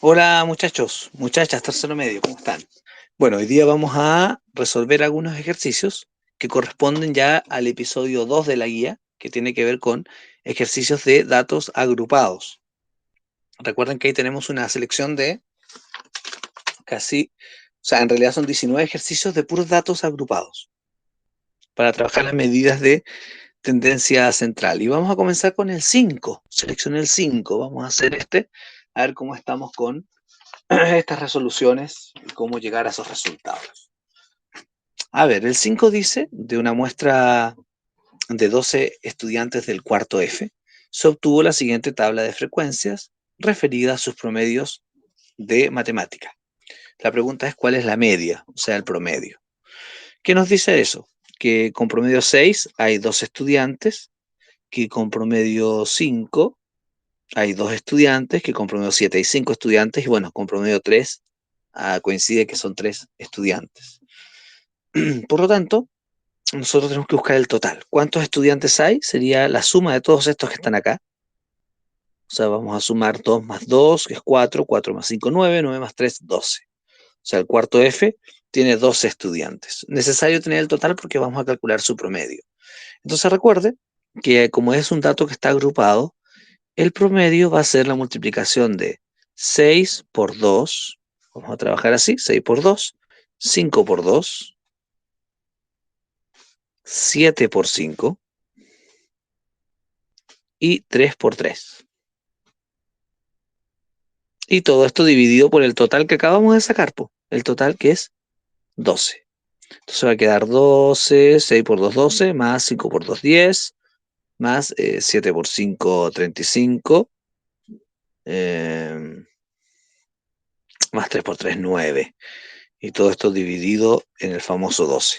Hola muchachos, muchachas, tercero medio, ¿cómo están? Bueno, hoy día vamos a resolver algunos ejercicios que corresponden ya al episodio 2 de la guía, que tiene que ver con ejercicios de datos agrupados. Recuerden que ahí tenemos una selección de en realidad son 19 ejercicios de puros datos agrupados para trabajar las medidas de tendencia central. Y vamos a comenzar con el 5. Seleccioné el 5, vamos a hacer a ver cómo estamos con estas resoluciones y cómo llegar a esos resultados. A ver, el 5 dice, de una muestra de 12 estudiantes del cuarto F, se obtuvo la siguiente tabla de frecuencias referida a sus promedios de matemática. La pregunta es cuál es la media, o sea, el promedio. ¿Qué nos dice eso? Que con promedio 6 hay 2 estudiantes, que con promedio 5 hay 2 estudiantes, que con promedio 7 hay 5 estudiantes, y bueno, con promedio 3 coincide que son 3 estudiantes. Por lo tanto, nosotros tenemos que buscar el total. ¿Cuántos estudiantes hay? Sería la suma de todos estos que están acá. O sea, vamos a sumar 2 más 2, que es 4, 4 más 5, 9, 9 más 3, 12. O sea, el cuarto F tiene 12 estudiantes. Necesario tener el total porque vamos a calcular su promedio. Entonces recuerde que como es un dato que está agrupado, el promedio va a ser la multiplicación de 6 por 2. Vamos a trabajar así, 6 por 2, 5 por 2, 7 por 5 y 3 por 3. Y todo esto dividido por el total que acabamos de sacar, po, el total que es 12. Entonces va a quedar 12, 6 por 2, 12, más 5 por 2, 10, más 7 por 5, 35, eh, más 3 por 3, 9. Y todo esto dividido en el famoso 12.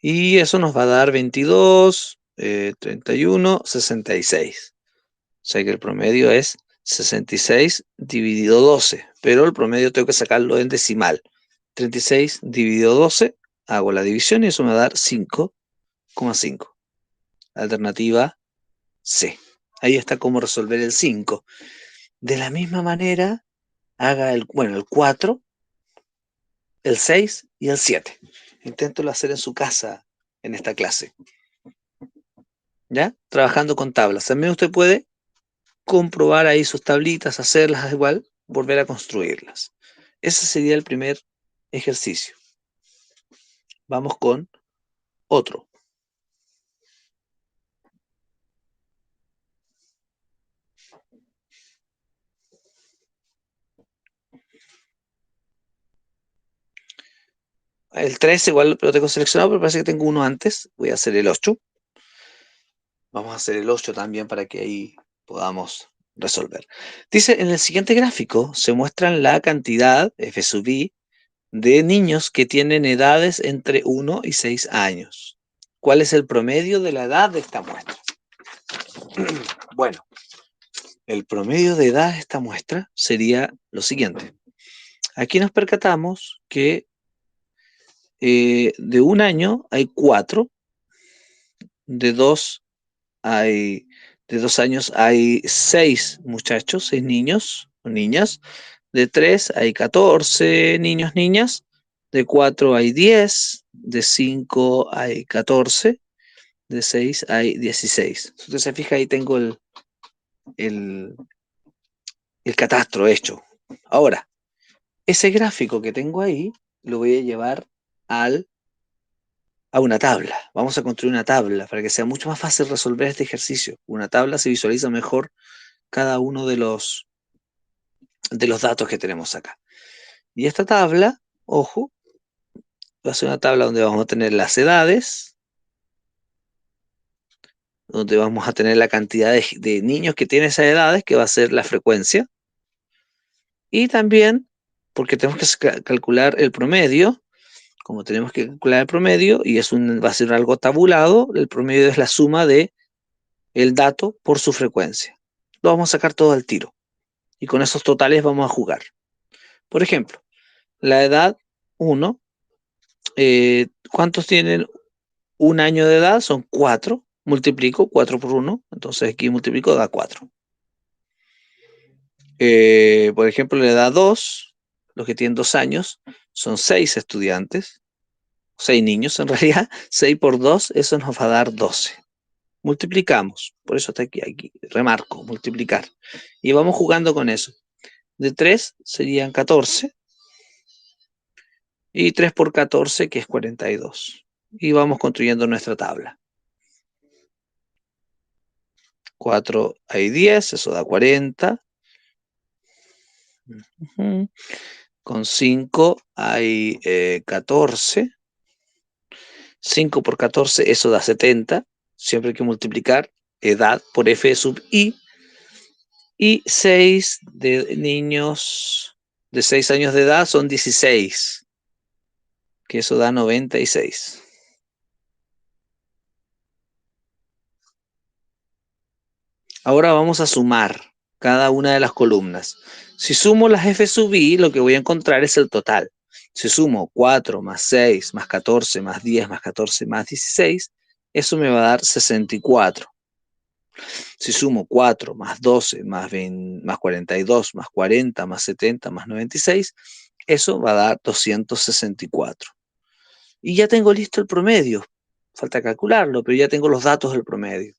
Y eso nos va a dar 22, 31, 66. O sea que el promedio es 66 dividido 12, pero el promedio tengo que sacarlo en decimal. 36 dividido 12, hago la división y eso me va a dar 5,5. Alternativa C. Ahí está cómo resolver el 5. De la misma manera, haga el 4, el 6 y el 7. Inténtelo hacer en su casa en esta clase, ¿ya? Trabajando con tablas. También usted puede comprobar ahí sus tablitas, hacerlas igual, volver a construirlas. Ese sería el primer ejercicio. Vamos con otro. El 3 igual lo tengo seleccionado, pero parece que tengo uno antes. Voy a hacer el 8. Vamos a hacer el 8 también para que ahí podamos resolver. Dice, en el siguiente gráfico se muestran la cantidad, F sub I, de niños que tienen edades entre 1 y 6 años. ¿Cuál es el promedio de la edad de esta muestra? Bueno, el promedio de edad de esta muestra sería lo siguiente. Aquí nos percatamos que de un año hay 4, de dos hay, de 2 años hay 6 muchachos, 6 niños o niñas, de 3 hay 14 niños, niñas, de 4 hay 10, de 5 hay 14, de 6 hay 16. Si usted se fija, ahí tengo el, el catastro hecho. Ahora, ese gráfico que tengo ahí lo voy a llevar a una tabla. Vamos a construir una tabla para que sea mucho más fácil resolver este ejercicio. Una tabla se visualiza mejor cada uno de los datos que tenemos acá. Y esta tabla, ojo, va a ser una tabla donde vamos a tener las edades, donde vamos a tener la cantidad de niños que tienen esas edades, que va a ser la frecuencia, y también, porque tenemos que calcular el promedio, como tenemos que calcular el promedio, y va a ser algo tabulado, el promedio es la suma de el dato por su frecuencia. Lo vamos a sacar todo al tiro. Y con esos totales vamos a jugar. Por ejemplo, la edad 1, ¿cuántos tienen un año de edad? Son 4. Multiplico 4 por 1. Entonces aquí multiplico, da 4. Por ejemplo, le da 2, los que tienen 2 años, son 6 estudiantes, 6 niños en realidad, 6 por 2, eso nos va a dar 12. Multiplicamos, por eso está aquí, remarco, multiplicar. Y vamos jugando con eso. De 3 serían 14, y 3 por 14, que es 42. Y vamos construyendo nuestra tabla. 4 hay 10, eso da 40. Con 5 hay 14. 5 por 14, eso da 70. Siempre hay que multiplicar edad por f sub i. Y 6 de niños de 6 años de edad son 16, que eso da 96. Ahora vamos a sumar cada una de las columnas. Si sumo las f sub i, lo que voy a encontrar es el total. Si sumo 4 más 6 más 14 más 10 más 14 más 16, eso me va a dar 64. Si sumo 4 más 12 más 20, más 42 más 40 más 70 más 96, eso va a dar 264. Y ya tengo listo el promedio. Falta calcularlo, pero ya tengo los datos del promedio.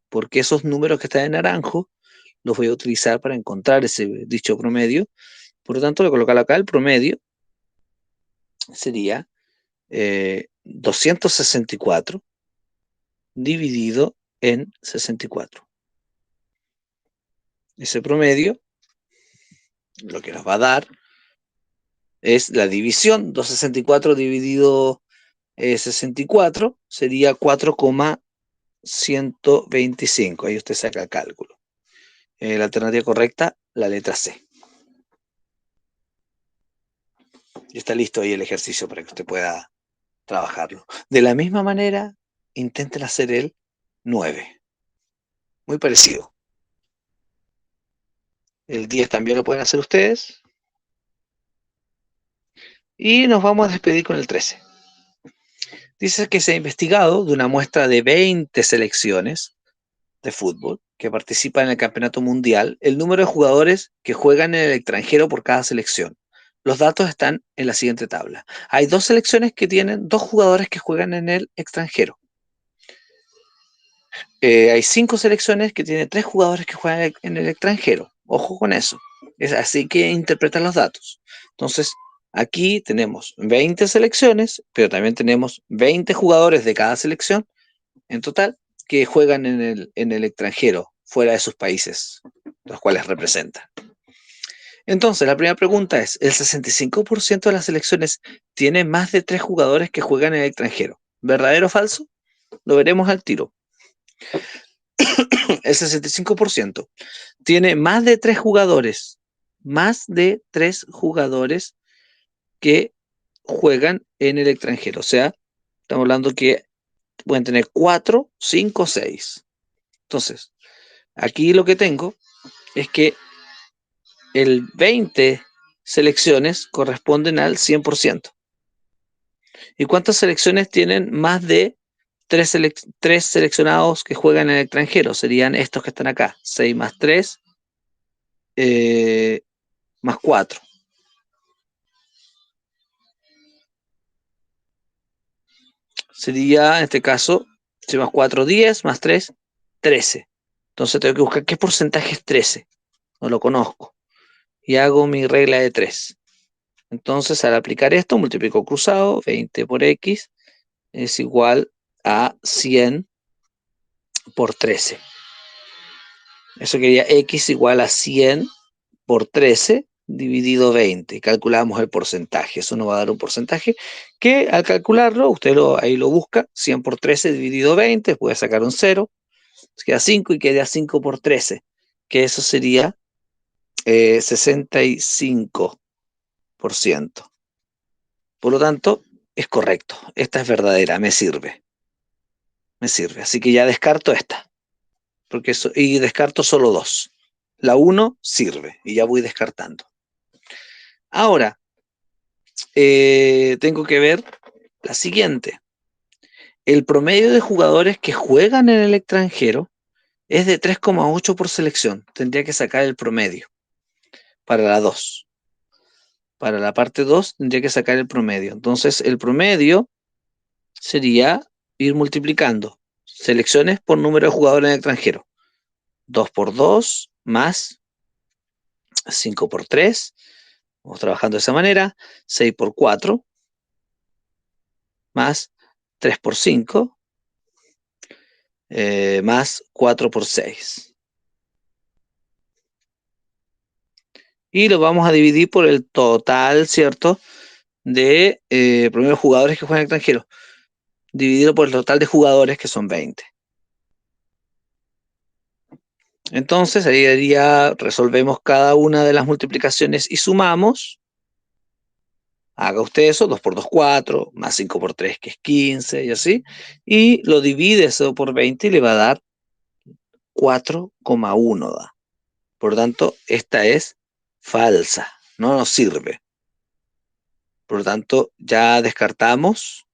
Porque esos números que están en naranjo los voy a utilizar para encontrar ese dicho promedio. Por lo tanto, voy a colocar acá el promedio. Sería 264 dividido en 64. Ese promedio lo que nos va a dar es la división. 264 dividido 64 sería 4,125. Ahí usted saca el cálculo. La alternativa correcta, la letra C. Y está listo ahí el ejercicio para que usted pueda trabajarlo. De la misma manera, intenten hacer el 9. Muy parecido. El 10 también lo pueden hacer ustedes. Y nos vamos a despedir con el 13. Dice que se ha investigado de una muestra de 20 selecciones de fútbol que participan en el campeonato mundial el número de jugadores que juegan en el extranjero por cada selección. Los datos están en la siguiente tabla. Hay 2 selecciones que tienen 2 jugadores que juegan en el extranjero. Hay 5 selecciones que tienen 3 jugadores que juegan en el extranjero. Ojo con eso. Es así que interpretan los datos. Entonces, aquí tenemos 20 selecciones, pero también tenemos 20 jugadores de cada selección en total que juegan en el extranjero, fuera de sus países, los cuales representan. Entonces, la primera pregunta es, ¿el 65% de las selecciones tiene más de 3 jugadores que juegan en el extranjero? ¿Verdadero o falso? Lo veremos al tiro. El 65% tiene más de 3 jugadores, que juegan en el extranjero. O sea, estamos hablando que pueden tener 4, 5, 6. Entonces, aquí lo que tengo es que el 20 selecciones corresponden al 100%. ¿Y cuántas selecciones tienen más de 3 seleccionados que juegan en el extranjero? Serían estos que están acá, 6 más 3, más 4. Sería, en este caso, 6 más 4, 10, más 3, 13. Entonces tengo que buscar qué porcentaje es 13. No lo conozco. Y hago mi regla de 3. Entonces, al aplicar esto, multiplico cruzado, 20 por x es igual a 100 por 13. Eso quería x igual a 100 por 13 dividido 20. Calculamos el porcentaje. Eso nos va a dar un porcentaje que al calcularlo, usted ahí lo busca, 100 por 13 dividido 20, puede sacar un 0, queda 5 y queda 5 por 13, que eso sería 65%. Por lo tanto, es correcto. Esta es verdadera, me sirve. Me sirve. Así que ya descarto esta. Y descarto solo 2. La 1 sirve y ya voy descartando. Ahora, tengo que ver la siguiente. El promedio de jugadores que juegan en el extranjero es de 3,8 por selección. Tendría que sacar el promedio. para la 2. Para la parte 2 tendría que sacar el promedio. Entonces, el promedio sería ir multiplicando selecciones por número de jugadores en el extranjero. 2 por 2 más 5 por 3. Vamos trabajando de esa manera. 6 por 4 más 3 por 5 más 4 por 6. Y lo vamos a dividir por el total, ¿cierto? De promedio de jugadores que juegan en el extranjero. Dividido por el total de jugadores, que son 20. Entonces, ahí resolvemos cada una de las multiplicaciones y sumamos. Haga usted eso, 2 por 2, 4, más 5 por 3, que es 15, y así. Y lo divide eso por 20 y le va a dar 4,1. Da. Por lo tanto, esta es falsa, no nos sirve. Por lo tanto, ya descartamos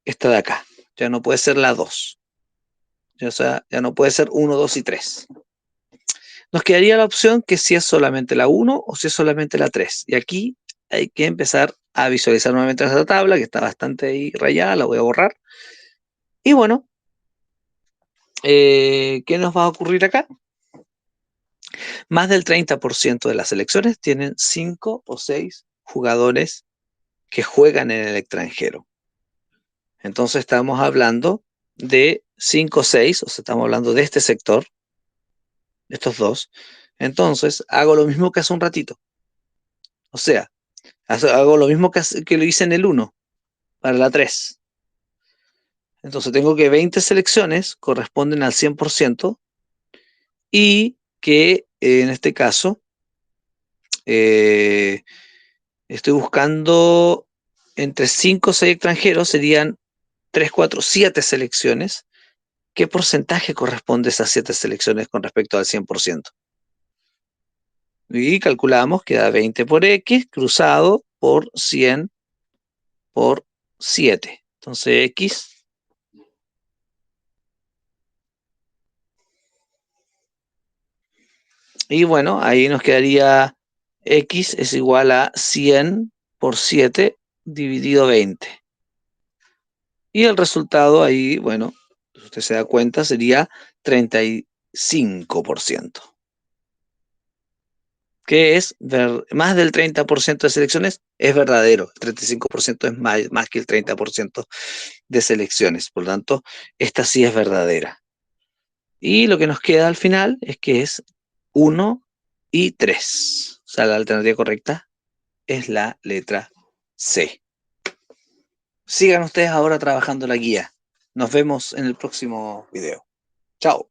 esta de acá. Ya no puede ser la 2. O sea, ya no puede ser 1, 2 y 3. Nos quedaría la opción que si es solamente la 1 o si es solamente la 3. Y aquí hay que empezar a visualizar nuevamente esta tabla, que está bastante ahí rayada, la voy a borrar. Y bueno, ¿qué nos va a ocurrir acá? Más del 30% de las selecciones tienen 5 o 6 jugadores que juegan en el extranjero. Entonces estamos hablando de 5 o 6, o sea, estamos hablando de este sector, de estos dos. Entonces hago lo mismo que hace un ratito. O sea, hago lo mismo que lo hice en el 1, para la 3. Entonces tengo que 20 selecciones corresponden al 100% y que en este caso eh, estoy buscando entre 5 o 6 extranjeros, serían 3, 4, 7 selecciones. ¿Qué porcentaje corresponde a esas 7 selecciones con respecto al 100%? Y calculamos que da 20 por X cruzado por 100 por 7. Entonces X, y bueno, ahí nos quedaría X es igual a 100 por 7 dividido 20. Y el resultado ahí, bueno, si usted se da cuenta, sería 35%. Que es más del 30% de selecciones es verdadero. El 35% es más que el 30% de selecciones. Por lo tanto, esta sí es verdadera. Y lo que nos queda al final es que es 1 y 3. O sea, la alternativa correcta es la letra C. Sigan ustedes ahora trabajando la guía. Nos vemos en el próximo video. Chao.